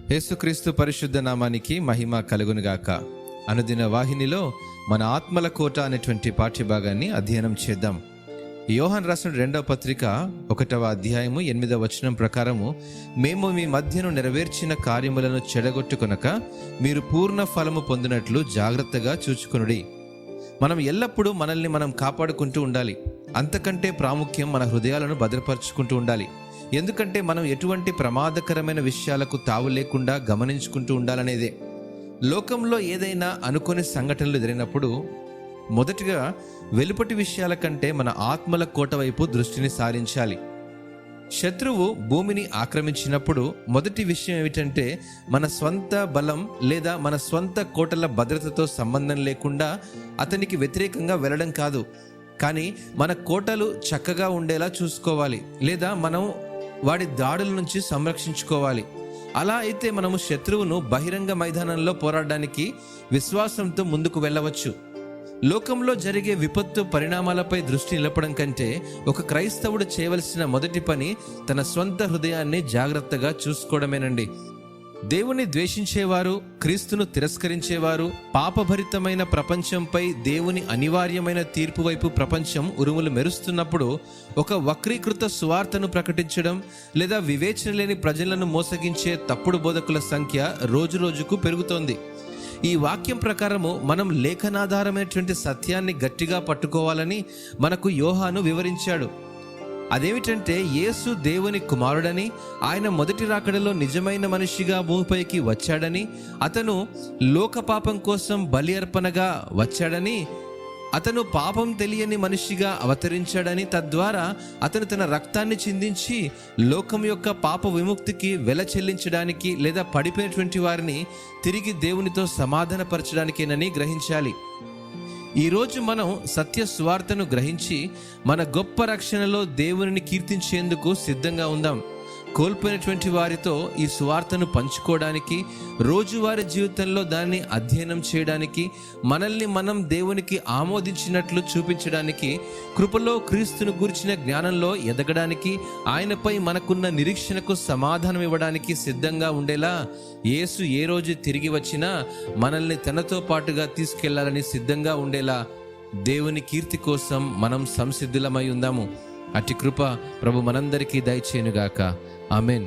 యేసుక్రీస్తు పరిశుద్ధ నామానికి మహిమ కలుగునుగాక. అనుదిన వాహినిలో మన ఆత్మల కోట అనేటువంటి పాఠ్యభాగాన్ని అధ్యయనం చేద్దాం. యోహాను రాసిన 2వ పత్రిక 1వ అధ్యాయము 8వ వచనం ప్రకారము, మేము మీ మధ్యను నెరవేర్చిన కార్యములను చెడగొట్టుకొనక మీరు పూర్ణ ఫలము పొందినట్లు జాగ్రత్తగా చూచుకొనుడి. మనం ఎల్లప్పుడూ మనల్ని మనం కాపాడుకుంటూ ఉండాలి. అంతకంటే ప్రాముఖ్యం మన హృదయాలను భద్రపరుచుకుంటూ ఉండాలి. ఎందుకంటే మనం ఎటువంటి ప్రమాదకరమైన విషయాలకు తావు లేకుండా గమనించుకుంటూ ఉండాలనేదే. లోకంలో ఏదైనా అనుకోని సంఘటనలు జరిగినప్పుడు మొదటిగా వెలుపటి విషయాల కంటే మన ఆత్మల కోట వైపు దృష్టిని సారించాలి. శత్రువు భూమిని ఆక్రమించినప్పుడు మొదటి విషయం ఏమిటంటే, మన స్వంత బలం లేదా మన స్వంత కోటల భద్రతతో సంబంధం లేకుండా అతనికి వ్యతిరేకంగా వెళ్ళడం కాదు, కానీ మన కోటలు చక్కగా ఉండేలా చూసుకోవాలి, లేదా మనం వాడి దాడుల నుంచి సంరక్షించుకోవాలి. అలా అయితే మనము శత్రువును బహిరంగ మైదానంలో పోరాడడానికి విశ్వాసంతో ముందుకు వెళ్ళవచ్చు. లోకంలో జరిగే విపత్తు పరిణామాలపై దృష్టి నిలపడం కంటే ఒక క్రైస్తవుడు చేయవలసిన మొదటి పని తన స్వంత హృదయాన్ని జాగ్రత్తగా చూసుకోవడమేనండి. దేవుని ద్వేషించేవారు, క్రీస్తును తిరస్కరించేవారు, పాపభరితమైన ప్రపంచంపై దేవుని అనివార్యమైన తీర్పు వైపు ప్రపంచం ఉరుములు మెరుస్తున్నప్పుడు ఒక వక్రీకృత సువార్తను ప్రకటించడం లేదా వివేచన లేని ప్రజలను మోసగించే తప్పుడు బోధకుల సంఖ్య రోజురోజుకు పెరుగుతోంది. ఈ వాక్యం ప్రకారము మనం లేఖనాధారమైనటువంటి సత్యాన్ని గట్టిగా పట్టుకోవాలని మనకు యోహాను వివరించాడు. అదేమిటంటే, యేసు దేవుని కుమారుడని, ఆయన మొదటి రాకడలో నిజమైన మనిషిగా భూమిపైకి వచ్చాడని, అతను లోక పాపం కోసం బలి అర్పణగా వచ్చాడని, అతను పాపం తెలియని మనిషిగా అవతరించాడని, తద్వారా అతను తన రక్తాన్ని చిందించి లోకం యొక్క పాప విముక్తికి వెల చెల్లించడానికి లేదా పడిపోయినటువంటి వారిని తిరిగి దేవునితో సమాధానపరచడానికేనని గ్రహించాలి. ఈరోజు మనం సత్య సువార్తను గ్రహించి మన గొప్ప రక్షణలో దేవునిని కీర్తించేందుకు సిద్ధంగా ఉందాం. కోల్పోయినటువంటి వారితో ఈ సువార్తను పంచుకోవడానికి, రోజువారీ జీవితంలో దాన్ని అధ్యయనం చేయడానికి, మనల్ని మనం దేవునికి ఆమోదించినట్లు చూపించడానికి, కృపలో క్రీస్తును గురించిన జ్ఞానంలో ఎదగడానికి, ఆయనపై మనకున్న నిరీక్షణకు సమాధానం ఇవ్వడానికి సిద్ధంగా ఉండేలా యేసు ఏ రోజు తిరిగి వచ్చినా మనల్ని తనతో పాటుగా తీసుకెళ్లాలని సిద్ధంగా ఉండేలా దేవుని కీర్తి కోసం మనం సంసిద్ధులమై ఉందాము. అట్టి కృప ప్రభు మనందరికీ దయచేయునుగాక. ఆమెన్.